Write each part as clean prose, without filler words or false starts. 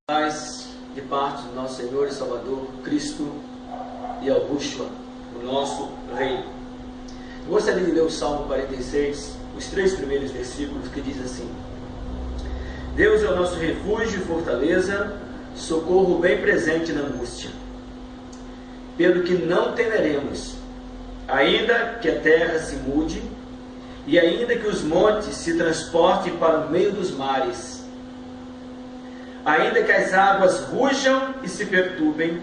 Paz de parte do nosso Senhor e Salvador Cristo e Augusto, o nosso Rei. Eu gostaria de ler o Salmo 46, os 3 primeiros versículos, que diz assim: Deus é o nosso refúgio e fortaleza, socorro bem presente na angústia. Pelo que não temeremos, ainda que a terra se mude, e ainda que os montes se transportem para o meio dos mares, ainda que as águas rujam e se perturbem,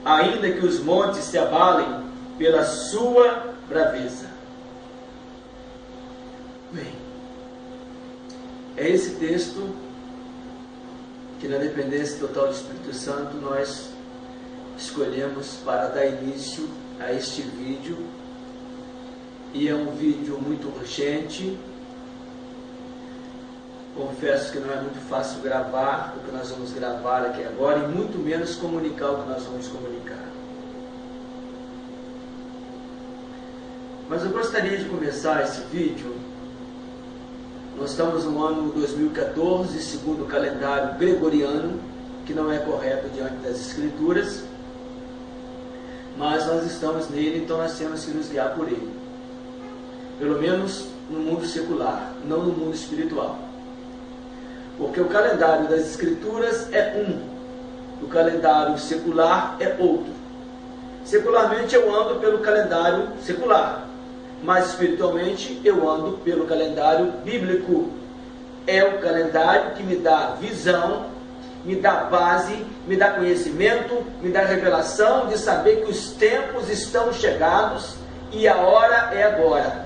ainda que os montes se abalem pela sua braveza. Bem, é esse texto que, na dependência total do Espírito Santo, nós escolhemos para dar início a este vídeo. E é um vídeo muito urgente. Confesso que não é muito fácil gravar o que nós vamos gravar aqui agora, e muito menos comunicar o que nós vamos comunicar. Mas eu gostaria de começar esse vídeo. Nós estamos no ano 2014, segundo o calendário gregoriano, que não é correto diante das Escrituras, mas nós estamos nele, então nós temos que nos guiar por ele. Pelo menos no mundo secular, não no mundo espiritual. Porque o calendário das Escrituras é um, o calendário secular é outro. Secularmente eu ando pelo calendário secular, mas espiritualmente eu ando pelo calendário bíblico. É o calendário que me dá visão, me dá base, me dá conhecimento, me dá revelação de saber que os tempos estão chegados e a hora é agora.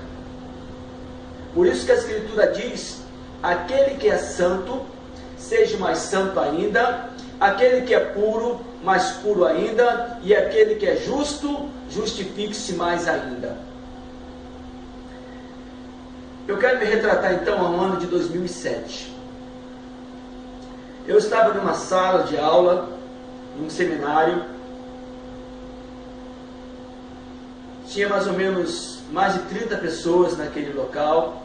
Por isso que a Escritura diz: aquele que é santo, seja mais santo ainda; aquele que é puro, mais puro ainda; e aquele que é justo, justifique-se mais ainda. Eu quero me retratar então ao ano de 2007. Eu estava numa sala de aula, num seminário. Tinha mais ou menos mais de 30 pessoas naquele local.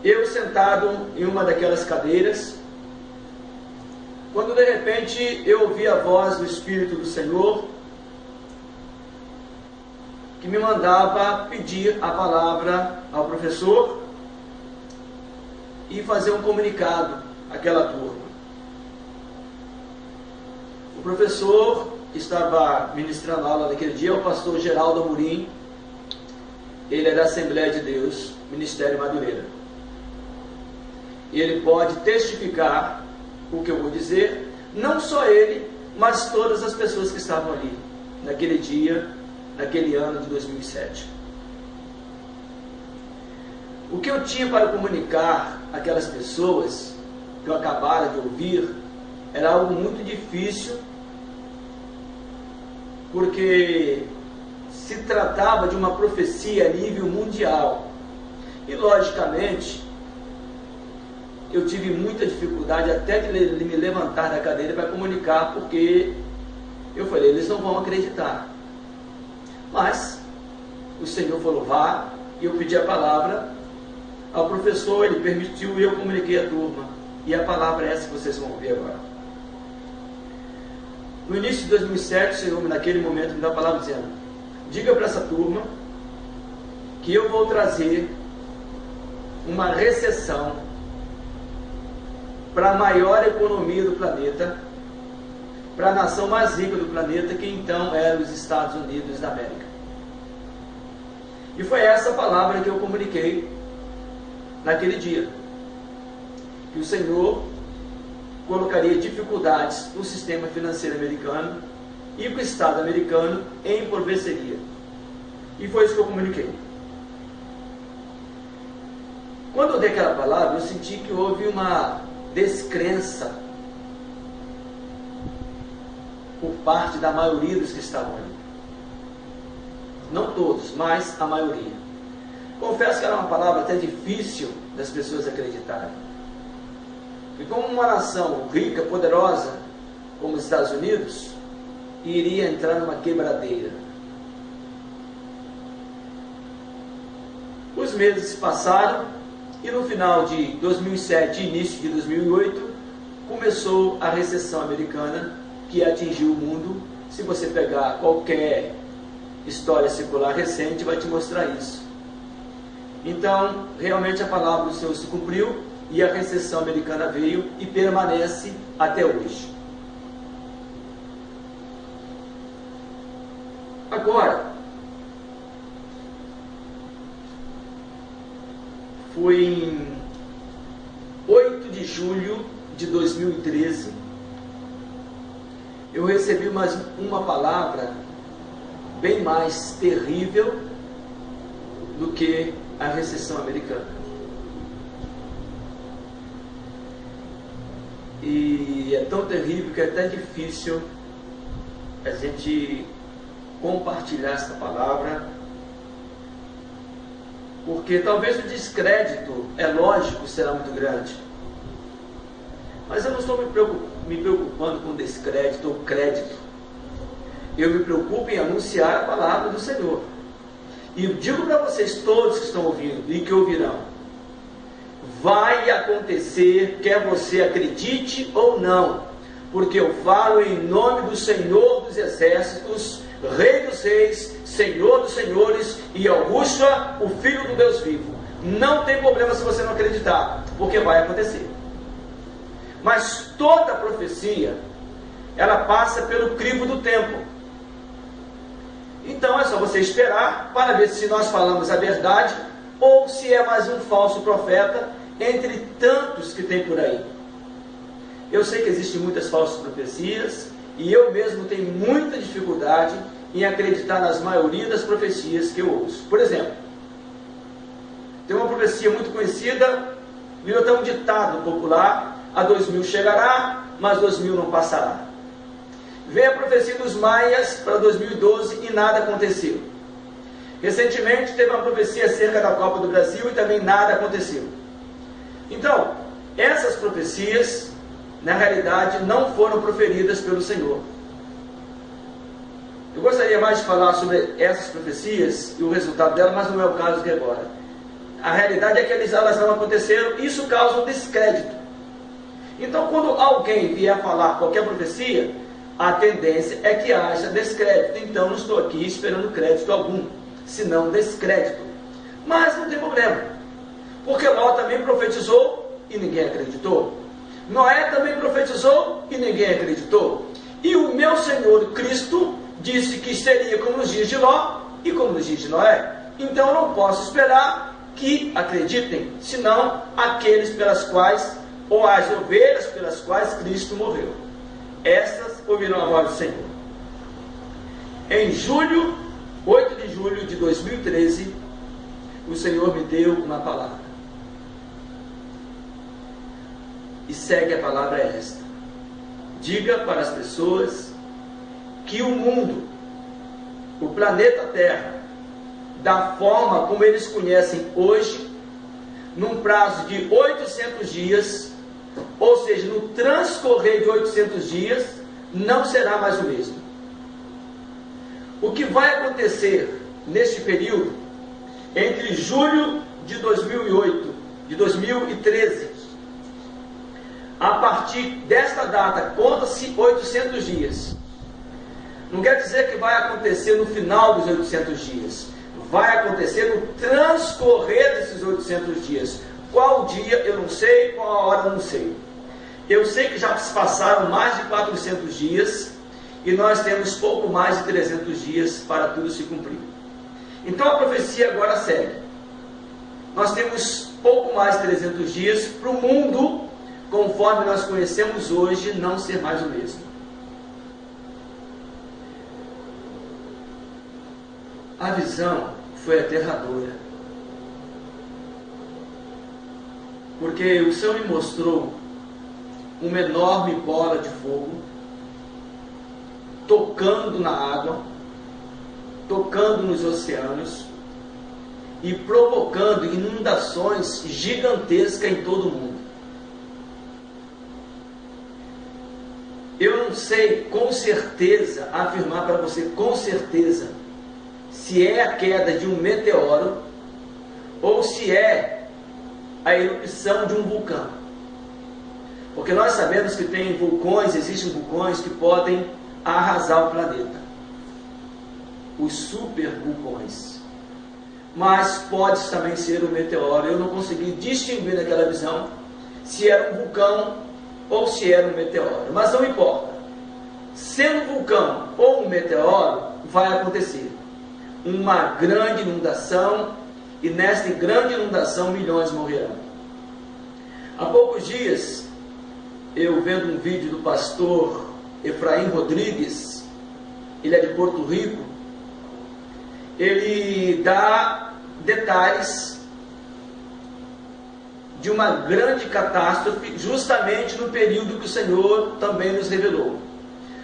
Eu sentado em uma daquelas cadeiras, quando de repente eu ouvi a voz do Espírito do Senhor, que me mandava pedir a palavra ao professor e fazer um comunicado àquela turma. O professor estava ministrando aula naquele dia, o pastor Geraldo Amorim. Ele é da Assembleia de Deus, Ministério Madureira. E ele pode testificar o que eu vou dizer, não só ele, mas todas as pessoas que estavam ali, naquele dia, naquele ano de 2007. O que eu tinha para comunicar àquelas pessoas que eu acabara de ouvir era algo muito difícil, porque se tratava de uma profecia a nível mundial. E logicamente eu tive muita dificuldade até de me levantar da cadeira para comunicar, porque eu falei, eles não vão acreditar. Mas o Senhor falou, vá, e eu pedi a palavra ao professor, ele permitiu e eu comuniquei à turma. E a palavra é essa que vocês vão ouvir agora. No início de 2007, o Senhor, naquele momento, me deu a palavra dizendo: diga para essa turma que eu vou trazer uma recessão para a maior economia do planeta, para a nação mais rica do planeta, que então era os Estados Unidos da América. E foi essa palavra que eu comuniquei naquele dia, que o Senhor colocaria dificuldades no sistema financeiro americano e que o Estado americano empobreceria. E foi isso que eu comuniquei. Quando eu dei aquela palavra, eu senti que houve uma descrença por parte da maioria dos que estavam ali. Não todos, mas a maioria. Confesso que era uma palavra até difícil das pessoas acreditarem. E como uma nação rica, poderosa, como os Estados Unidos, iria entrar numa quebradeira. Os meses passaram, E no final de 2007 e início de 2008, começou a recessão americana, que atingiu o mundo. Se você pegar qualquer história secular recente, vai te mostrar isso. Então, realmente a palavra do Senhor se cumpriu e a recessão americana veio e permanece até hoje. Agora, foi em 8 de julho de 2013, eu recebi uma palavra bem mais terrível do que a recessão americana. E é tão terrível que é até difícil a gente compartilhar essa palavra, porque talvez o descrédito, é lógico, será muito grande. Mas eu não estou me preocupando com descrédito ou crédito. Eu me preocupo em anunciar a palavra do Senhor. E eu digo para vocês todos que estão ouvindo e que ouvirão: vai acontecer, quer você acredite ou não, porque eu falo em nome do Senhor dos Exércitos, Rei dos Reis, Senhor dos Senhores e Yahushua, o Filho do Deus vivo. Não tem problema se você não acreditar, porque vai acontecer. Mas toda profecia, ela passa pelo crivo do tempo. Então é só você esperar para ver se nós falamos a verdade ou se é mais um falso profeta entre tantos que tem por aí. Eu sei que existem muitas falsas profecias e eu mesmo tenho muita dificuldade em acreditar nas maioria das profecias que eu ouço. Por exemplo, tem uma profecia muito conhecida, virou até um ditado popular: a 2000 chegará, mas 2000 não passará. Vem a profecia dos maias para 2012 e nada aconteceu. Recentemente teve uma profecia acerca da Copa do Brasil e também nada aconteceu. Então, essas profecias, na realidade, não foram proferidas pelo Senhor. Eu gostaria mais de falar sobre essas profecias e o resultado delas, mas não é o caso aqui agora. A realidade é que elas não aconteceram, e isso causa um descrédito. Então, quando alguém vier falar qualquer profecia, a tendência é que haja descrédito. Então, não estou aqui esperando crédito algum, senão descrédito. Mas não tem problema, porque Ló também profetizou e ninguém acreditou. Noé também profetizou e ninguém acreditou. E o meu Senhor Cristo disse que seria como nos dias de Ló e como nos dias de Noé. Então, eu não posso esperar que acreditem, senão aqueles pelas quais, ou as ovelhas pelas quais Cristo morreu. Estas ouvirão a voz do Senhor. Em 8 de julho de 2013, o Senhor me deu uma palavra. E segue a palavra esta: diga para as pessoas que o mundo, o planeta Terra, da forma como eles conhecem hoje, num prazo de 800 dias, ou seja, no transcorrer de 800 dias, não será mais o mesmo. O que vai acontecer neste período, entre julho de 2013, a partir desta data, conta-se 800 dias. Não quer dizer que vai acontecer no final dos 800 dias. Vai acontecer no transcorrer desses 800 dias. Qual dia eu não sei, qual a hora eu não sei. Eu sei que já se passaram mais de 400 dias e nós temos pouco mais de 300 dias para tudo se cumprir. Então a profecia agora segue. Nós temos pouco mais de 300 dias para o mundo, conforme nós conhecemos hoje, não ser mais o mesmo. A visão foi aterradora, porque o Senhor me mostrou uma enorme bola de fogo tocando na água, tocando nos oceanos e provocando inundações gigantescas em todo o mundo. Eu não sei com certeza afirmar para você com certeza se é a queda de um meteoro ou se é a erupção de um vulcão. Porque nós sabemos que tem vulcões, existem vulcões que podem arrasar o planeta. Os super vulcões. Mas pode também ser um meteoro. Eu não consegui distinguir naquela visão se era um vulcão ou se era um meteoro. Mas não importa. Sendo um vulcão ou um meteoro, vai acontecer uma grande inundação, e nesta grande inundação milhões morrerão. Há poucos dias, eu vendo um vídeo do pastor Efraim Rodrigues, ele é de Porto Rico, ele dá detalhes de uma grande catástrofe, justamente no período que o Senhor também nos revelou.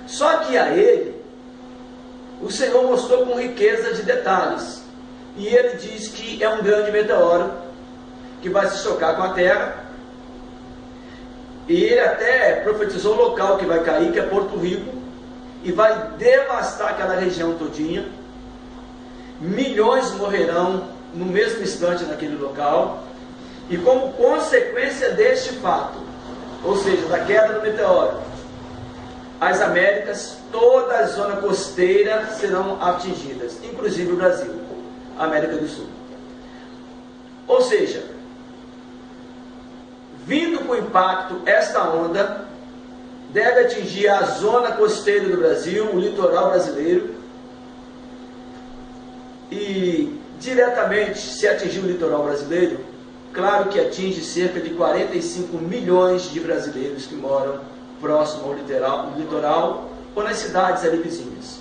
Só que a ele, o Senhor mostrou com riqueza de detalhes, e ele diz que é um grande meteoro, que vai se chocar com a terra, e ele até profetizou o local que vai cair, que é Porto Rico, e vai devastar aquela região todinha. Milhões morrerão no mesmo instante naquele local, e como consequência deste fato, ou seja, da queda do meteoro, as Américas, toda a zona costeira serão atingidas, inclusive o Brasil, a América do Sul. Ou seja, vindo com impacto, esta onda deve atingir a zona costeira do Brasil, o litoral brasileiro, e diretamente, se atingir o litoral brasileiro, claro que atinge cerca de 45 milhões de brasileiros que moram próximo ao litoral ou nas cidades ali vizinhas.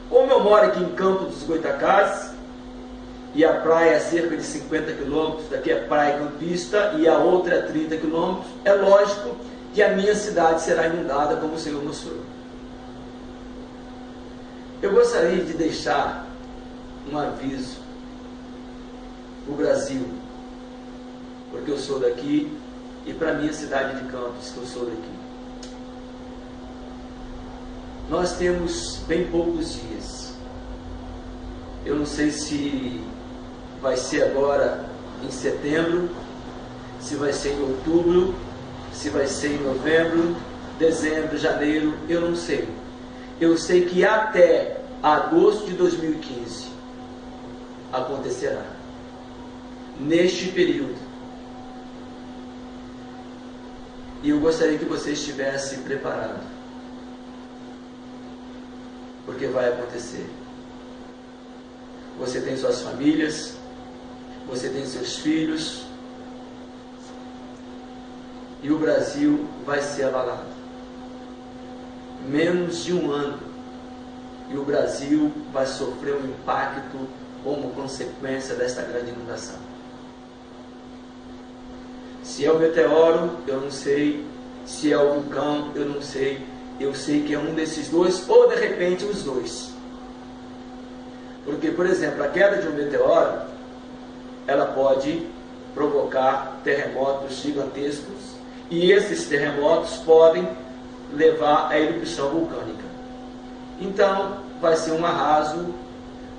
Como eu moro aqui em Campo dos Goitacazes, e a praia é cerca de 50 quilômetros, daqui é Praia Campista e a outra é 30 quilômetros, é lógico que a minha cidade será inundada, como o Senhor mostrou. Eu gostaria de deixar um aviso para o Brasil, porque eu sou daqui, e para a minha cidade de Campos, que eu sou daqui. Nós temos bem poucos dias. Eu não sei se vai ser agora em setembro, se vai ser em outubro, se vai ser em novembro, dezembro, janeiro, eu não sei. Eu sei que até agosto de 2015 acontecerá. Neste período. E eu gostaria que você estivesse preparado, porque vai acontecer. Você tem suas famílias, você tem seus filhos, e o Brasil vai ser abalado. Menos de um ano, e o Brasil vai sofrer um impacto como consequência desta grande inundação. Se é o meteoro, eu não sei. Se é o vulcão, eu não sei. Eu sei que é um desses dois, ou de repente os dois. Porque, por exemplo, a queda de um meteoro, ela pode provocar terremotos gigantescos, e esses terremotos podem levar à erupção vulcânica. Então, vai ser um arraso,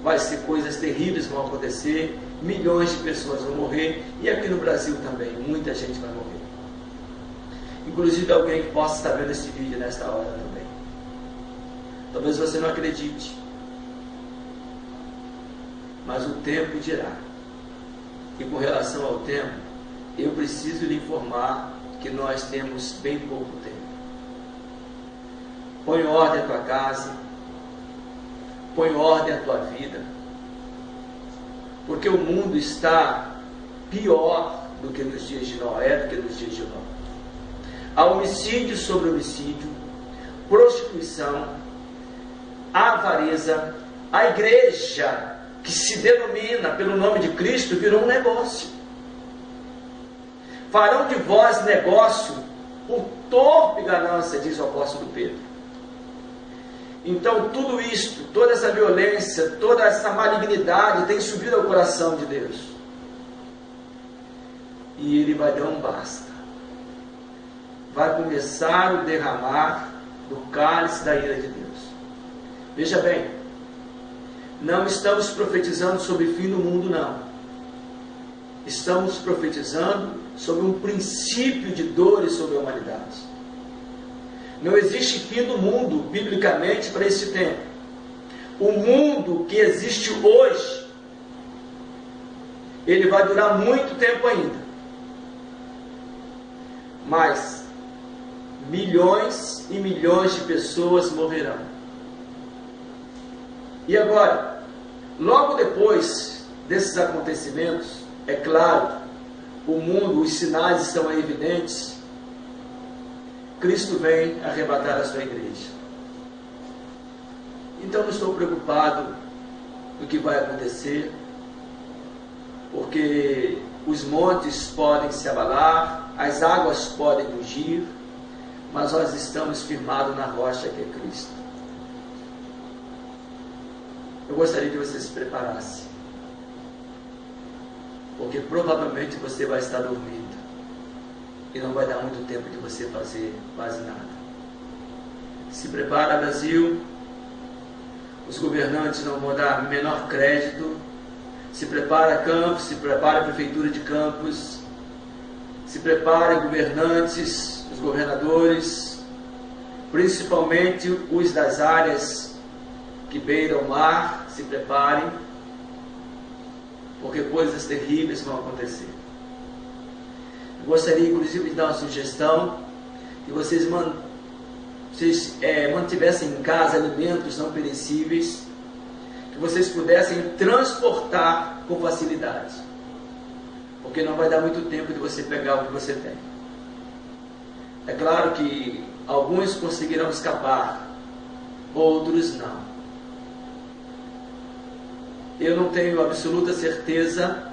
vai ser coisas terríveis que vão acontecer, milhões de pessoas vão morrer, e aqui no Brasil também, muita gente vai morrer. Inclusive alguém que possa estar vendo esse vídeo nesta hora também. Talvez você não acredite, mas o tempo dirá. E com relação ao tempo, eu preciso lhe informar que nós temos bem pouco tempo. Põe ordem à tua casa, põe ordem à tua vida, porque o mundo está pior do que nos dias de Noé, do que nos dias de Ló. Há homicídio sobre homicídio, prostituição, avareza. A igreja que se denomina pelo nome de Cristo virou um negócio. Farão de vós negócio por torpe ganância, diz o apóstolo Pedro. Então tudo isto, toda essa violência, toda essa malignidade tem subido ao coração de Deus. E Ele vai dar um basta. Vai começar o derramar do cálice da ira de Deus. Veja bem, não estamos profetizando sobre o fim do mundo, não. estamos profetizando sobre um princípio de dores sobre a humanidade. Não existe fim do mundo, biblicamente, para esse tempo. O mundo que existe hoje, ele vai durar muito tempo ainda. Mas milhões e milhões de pessoas morrerão. E agora, logo depois desses acontecimentos, é claro, o mundo, os sinais estão aí evidentes, Cristo vem arrebatar a sua igreja. Então não estou preocupado do que vai acontecer, porque os montes podem se abalar, as águas podem rugir, mas nós estamos firmados na rocha que é Cristo. Eu gostaria que você se preparasse, porque provavelmente você vai estar dormindo e não vai dar muito tempo de você fazer quase nada. Se prepara, Brasil. Os governantes não vão dar menor crédito. Se prepara, Campos, se prepara a Prefeitura de Campos, se preparem governantes, os governadores, principalmente os das áreas que beiram o mar, se preparem, porque coisas terríveis vão acontecer. Eu gostaria, inclusive, de dar uma sugestão, que vocês mantivessem em casa alimentos não perecíveis, que vocês pudessem transportar com facilidade, porque não vai dar muito tempo de você pegar o que você tem. É claro que alguns conseguirão escapar, outros não. Eu não tenho absoluta certeza,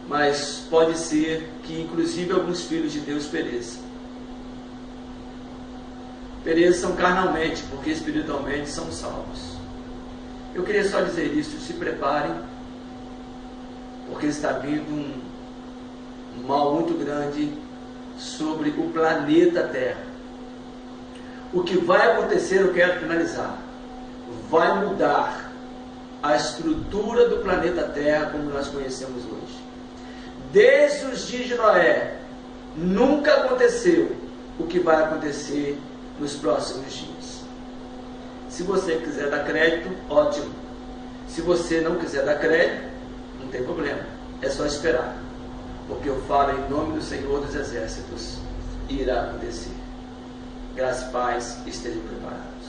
mas pode ser que inclusive alguns filhos de Deus pereçam. Pereçam carnalmente, porque espiritualmente são salvos. Eu queria só dizer isso, se preparem, porque está vindo um mal muito grande sobre o planeta Terra. O que vai acontecer, eu quero finalizar, vai mudar a estrutura do planeta Terra como nós conhecemos hoje. Desde os dias de Noé, nunca aconteceu o que vai acontecer nos próximos dias. Se você quiser dar crédito, ótimo. Se você não quiser dar crédito, não tem problema, é só esperar, porque eu falo em nome do Senhor dos Exércitos, irá acontecer. Graça e paz, estejam preparados.